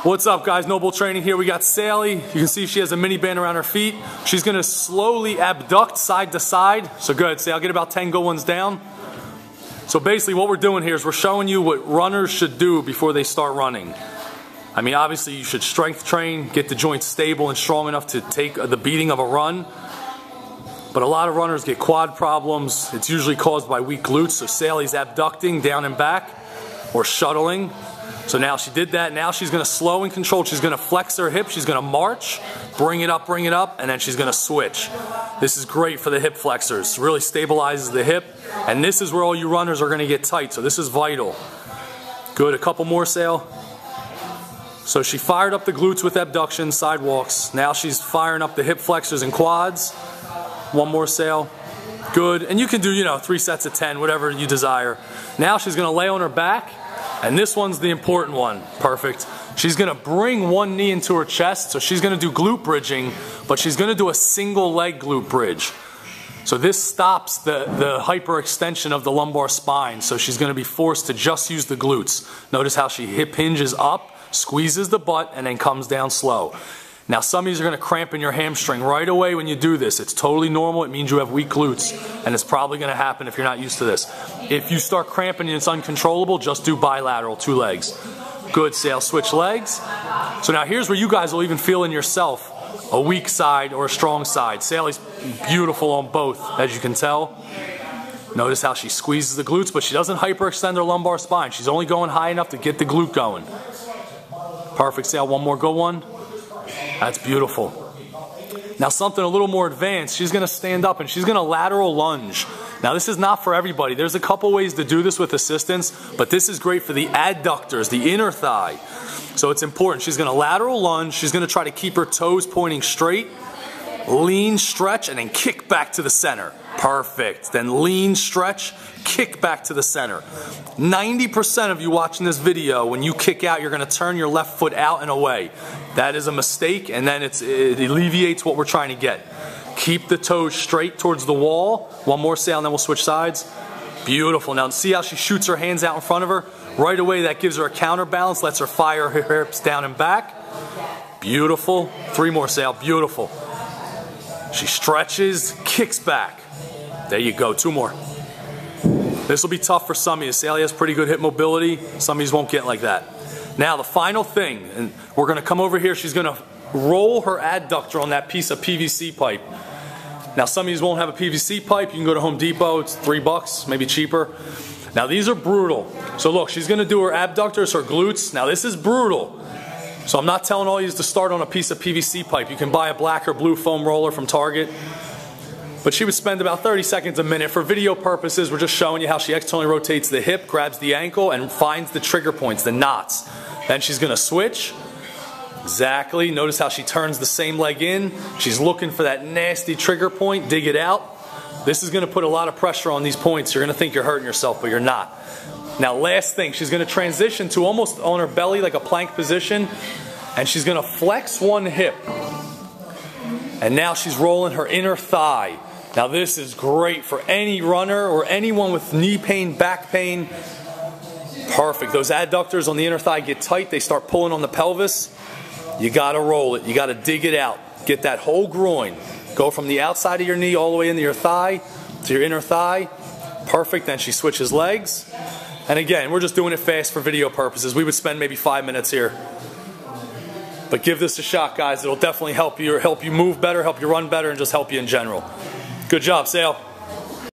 What's up, guys? Noble Training here. We got Sally. You can see she has a mini band around her feet. She's gonna slowly abduct side to side. So good, Sally, get about 10 good ones down. So basically what we're doing here is we're showing you what runners should do before they start running. I mean, obviously you should strength train, get the joints stable and strong enough to take the beating of a run. But a lot of runners get quad problems. It's usually caused by weak glutes. So Sally's abducting down and back or shuttling. So now she did that. Now she's going to slow and control. She's going to flex her hip. She's going to march, bring it up, and then she's going to switch. This is great for the hip flexors. Really stabilizes the hip. And this is where all you runners are going to get tight. So this is vital. Good. A couple more, Sal. So she fired up the glutes with abduction, sidewalks. Now she's firing up the hip flexors and quads. One more, Sal. Good. And you can do, 3 sets of 10, whatever you desire. Now she's going to lay on her back. And this one's the important one. Perfect. She's going to bring one knee into her chest. So she's going to do glute bridging, but she's going to do a single leg glute bridge. So this stops the hyperextension of the lumbar spine. So she's going to be forced to just use the glutes. Notice how she hip hinges up, squeezes the butt, and then comes down slow. Now some of you are going to cramp in your hamstring right away when you do this. It's totally normal. It means you have weak glutes, and it's probably going to happen if you're not used to this. If you start cramping and it's uncontrollable, just do bilateral, 2 legs. Good, Sal. Switch legs. So now here's where you guys will even feel in yourself a weak side or a strong side. Sally's beautiful on both, as you can tell. Notice how she squeezes the glutes, but she doesn't hyperextend her lumbar spine. She's only going high enough to get the glute going. Perfect, Sal. One more, go one. That's beautiful. Now something a little more advanced, she's going to stand up and she's going to lateral lunge. Now this is not for everybody. There's a couple ways to do this with assistance, but this is great for the adductors, the inner thigh. So it's important. She's going to lateral lunge. She's going to try to keep her toes pointing straight, lean, stretch, and then kick back to the center. Perfect. Then lean, stretch, kick back to the center. 90% of you watching this video, when you kick out, you're going to turn your left foot out and away. That is a mistake, and then it alleviates what we're trying to get. Keep the toes straight towards the wall. One more, Sal, and then we'll switch sides. Beautiful. Now see how she shoots her hands out in front of her? Right away, that gives her a counterbalance, lets her fire her hips down and back. Beautiful. 3 more, Sal. Beautiful. She stretches, kicks back. There you go. 2 more. This will be tough for some of you. Sally has pretty good hip mobility. Some of you won't get like that. Now the final thing, and we're going to come over here. She's going to roll her adductor on that piece of PVC pipe. Now some of you won't have a PVC pipe. You can go to Home Depot. It's $3, maybe cheaper. Now these are brutal. So look, she's going to do her abductors, her glutes. Now this is brutal. So I'm not telling all of you to start on a piece of PVC pipe. You can buy a black or blue foam roller from Target. But she would spend about 30 seconds a minute. For video purposes, we're just showing you how she externally rotates the hip, grabs the ankle, and finds the trigger points, the knots. Then she's going to switch. Exactly. Notice how she turns the same leg in. She's looking for that nasty trigger point. Dig it out. This is going to put a lot of pressure on these points. You're going to think you're hurting yourself, but you're not. Now, last thing, she's going to transition to almost on her belly like a plank position, and she's going to flex one hip. And now she's rolling her inner thigh. Now this is great for any runner or anyone with knee pain, back pain. Perfect. Those adductors on the inner thigh get tight. They start pulling on the pelvis. You got to roll it. You got to dig it out. Get that whole groin. Go from the outside of your knee all the way into your thigh to your inner thigh. Perfect. Then she switches legs. And again, we're just doing it fast for video purposes. We would spend maybe 5 minutes here. But give this a shot, guys. It'll definitely help you move better, help you run better, and just help you in general. Good job, Sal.